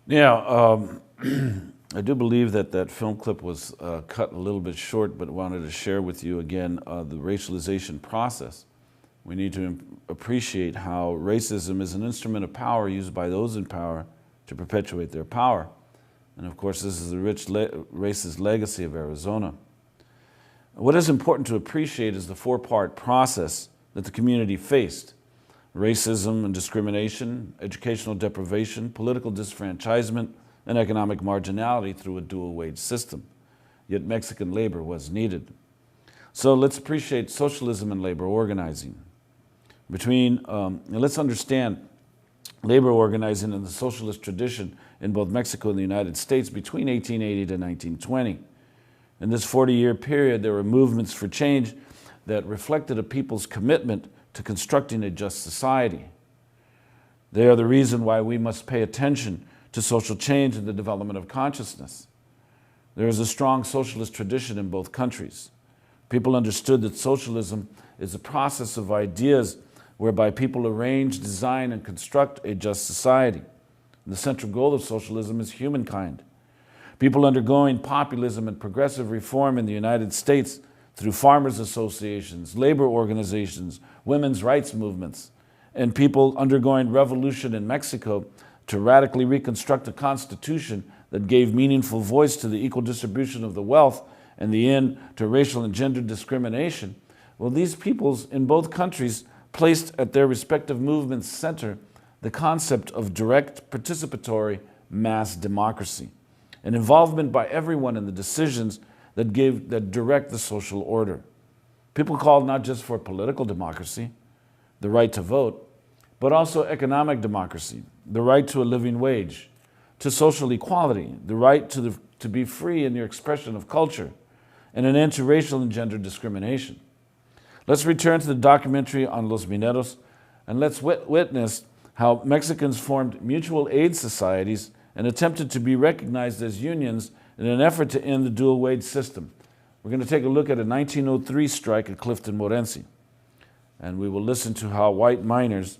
Yeah, I do believe that that film clip was cut a little bit short, but wanted to share with you again the racialization process. We need to appreciate how racism is an instrument of power used by those in power to perpetuate their power. And of course, this is the rich racist legacy of Arizona. What is important to appreciate is the four-part process that the community faced: racism and discrimination, educational deprivation, political disfranchisement, and economic marginality through a dual wage system. Yet Mexican labor was needed. So let's appreciate socialism and labor organizing. Let's understand labor organizing in the socialist tradition in both Mexico and the United States between 1880 to 1920. In this 40-year period, there were movements for change that reflected a people's commitment to constructing a just society. They are the reason why we must pay attention to social change and the development of consciousness. There is a strong socialist tradition in both countries. People understood that socialism is a process of ideas whereby people arrange, design, and construct a just society. And the central goal of socialism is humankind. People undergoing populism and progressive reform in the United States through farmers' associations, labor organizations, women's rights movements, and people undergoing revolution in Mexico to radically reconstruct a constitution that gave meaningful voice to the equal distribution of the wealth and the end to racial and gender discrimination. Well, these peoples in both countries placed at their respective movements' center the concept of direct participatory mass democracy, an involvement by everyone in the decisions that direct the social order. People called not just for political democracy, the right to vote, but also economic democracy, the right to a living wage, to social equality, the right to be free in your expression of culture, and an end to racial and gender discrimination. Let's return to the documentary on Los Mineros, and let's witness how Mexicans formed mutual aid societies and attempted to be recognized as unions in an effort to end the dual wage system. We're going to take a look at a 1903 strike at Clifton, Morenci, and we will listen to how white miners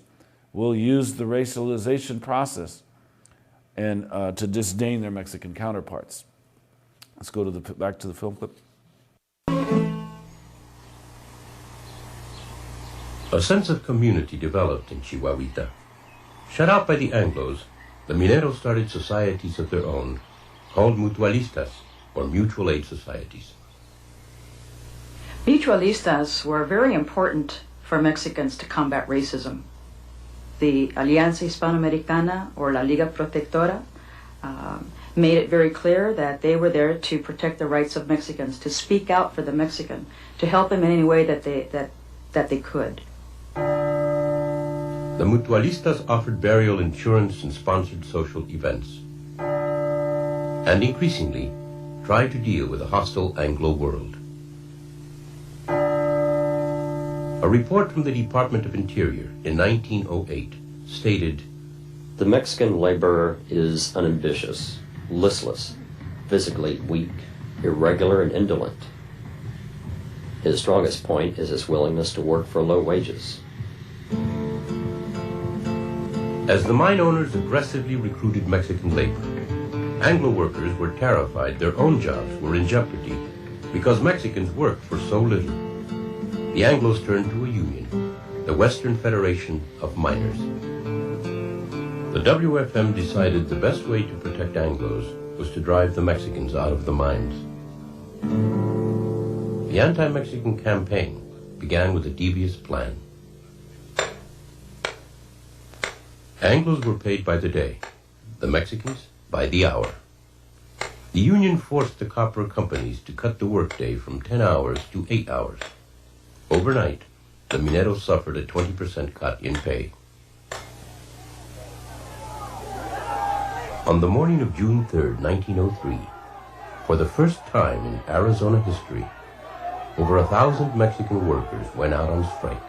will use the racialization process and to disdain their Mexican counterparts. Let's go back to the film clip. A sense of community developed in Chihuahuita. Shut out by the Anglos, the Mineros started societies of their own, called mutualistas, or mutual aid societies. Mutualistas were very important for Mexicans to combat racism. The Alianza Hispanoamericana, or La Liga Protectora, made it very clear that they were there to protect the rights of Mexicans, to speak out for the Mexican, to help them in any way that they could. The mutualistas offered burial insurance and sponsored social events, and increasingly tried to deal with a hostile Anglo world. A report from the Department of Interior in 1908 stated, "The Mexican laborer is unambitious, listless, physically weak, irregular, and indolent. His strongest point is his willingness to work for low wages." As the mine owners aggressively recruited Mexican labor, Anglo workers were terrified their own jobs were in jeopardy because Mexicans worked for so little. The Anglos turned to a union, the Western Federation of Miners. The WFM decided the best way to protect Anglos was to drive the Mexicans out of the mines. The anti-Mexican campaign began with a devious plan. Anglos were paid by the day, the Mexicans by the hour. The union forced the copper companies to cut the workday from 10 hours to 8 hours. Overnight, the Mineros suffered a 20% cut in pay. On the morning of June 3, 1903, for the first time in Arizona history, over 1,000 Mexican workers went out on strike.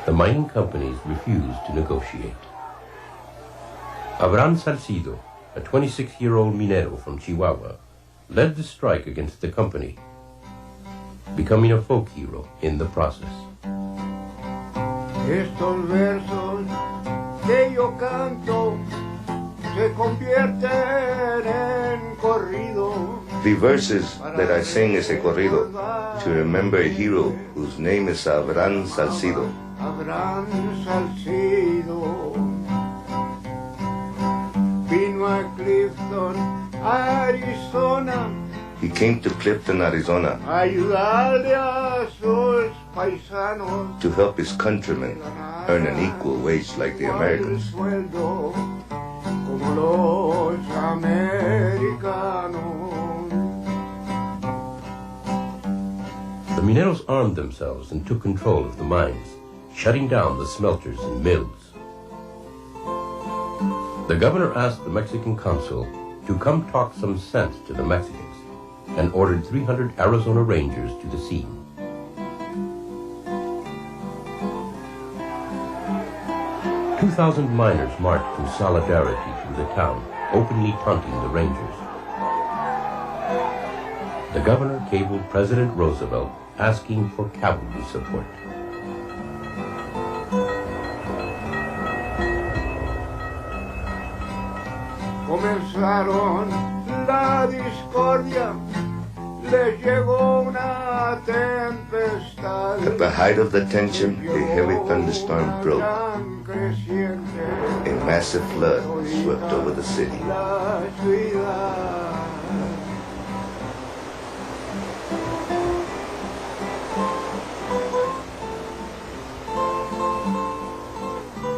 The mining companies refused to negotiate. Abraham Salcido, a 26-year-old minero from Chihuahua, led the strike against the company, becoming a folk hero in the process. Estos versos que yo canto se convierten en corrido. The verses that I sing is a corrido to remember a hero whose name is Abraham Salcido. Abraham Salcido vino a Clifton, Arizona, He came to Clifton, Arizona a ayudarle a sus paisanos to help his countrymen earn an equal wage like the Americans. sueldo como los americanos. The mineros armed themselves and took control of the mines, shutting down the smelters and mills. The governor asked the Mexican consul to come talk some sense to the Mexicans and ordered 300 Arizona Rangers to the scene. "2,000 miners marched in solidarity through the town, openly taunting the Rangers. The governor cabled President Roosevelt asking for cavalry support. Comenzaron la discordia, les llegó una tempestad. At the height of the tension, a heavy thunderstorm broke. Tan creciente A massive flood swept over the city. la ciudad.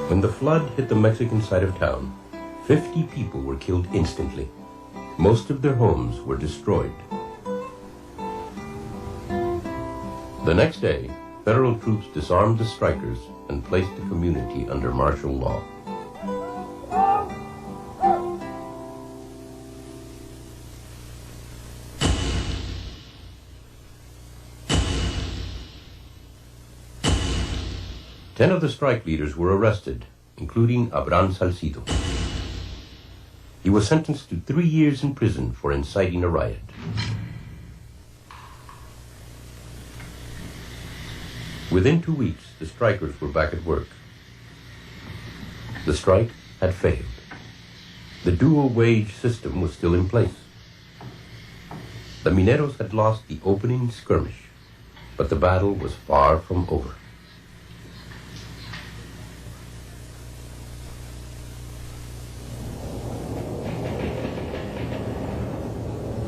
When the flood hit the Mexican side of town, 50 people were killed instantly. Most of their homes were destroyed. The next day, federal troops disarmed the strikers and placed the community under martial law. Ten of the strike leaders were arrested, including Abraham Salcido. He was sentenced to 3 years in prison for inciting a riot. Within 2 weeks, the strikers were back at work. The strike had failed. The dual wage system was still in place. The mineros had lost the opening skirmish, but the battle was far from over.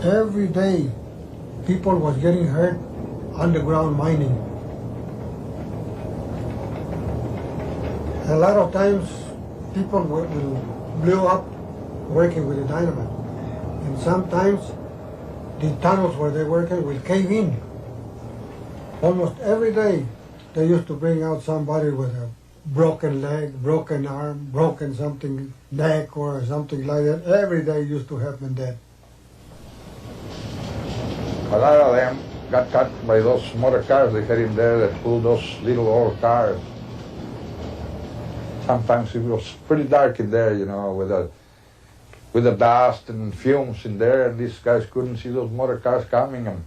Every day, people was getting hurt underground mining. A lot of times, people will blow up working with the dynamite. And sometimes, the tunnels where they're working will cave in. Almost every day, they used to bring out somebody with a broken leg, broken arm, broken something, neck or something like that. Every day used to happen that. A lot of them got cut by those motor cars they had in there that pulled those little old cars. Sometimes it was pretty dark in there, you know, with the dust and fumes in there, and these guys couldn't see those motor cars coming, and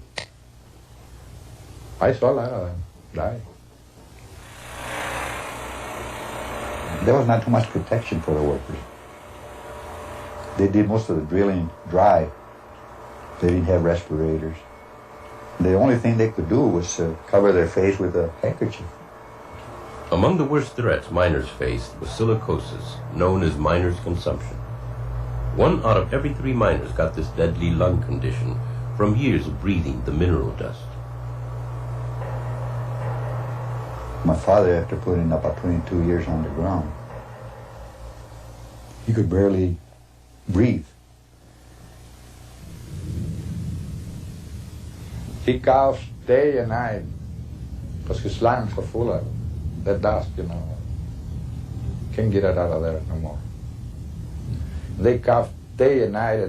I saw a lot of them die. There was not too much protection for the workers. They did most of the drilling dry. They didn't have respirators. The only thing they could do was cover their face with a handkerchief. Among the worst threats miners faced was silicosis, known as miner's consumption. 1 out of every 3 miners got this deadly lung condition from years of breathing the mineral dust. My father, after putting about 22 years underground, he could barely breathe. He coughed day and night because his lungs were full of that dust, you know. Can't get it out of there no more. They coughed day and night,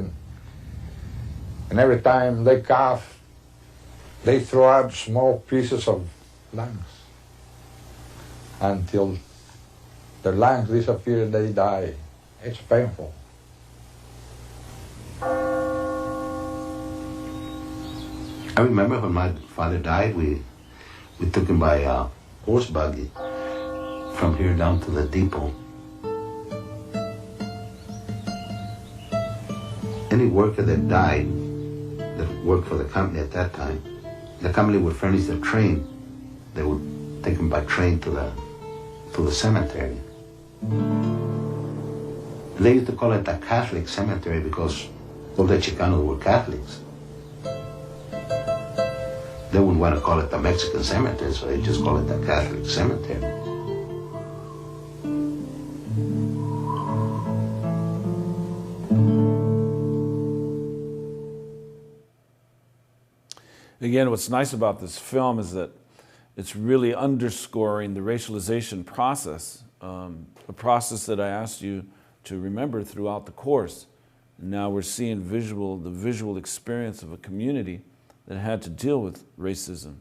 and every time they cough, they throw out small pieces of lungs until their lungs disappear and they die. It's painful. I remember when my father died, we took him by horse buggy from here down to the depot. any worker that died, that worked for the company at that time, the company would furnish the train. They would take them by train to the cemetery. They used to call it a Catholic cemetery because all the Chicanos were Catholics. They wouldn't want to call it the Mexican cemetery, so they just call it the Catholic cemetery. Again, what's nice about this film is that it's really underscoring the racialization process, a process that I asked you to remember throughout the course. And now we're seeing the visual experience of a community that had to deal with racism.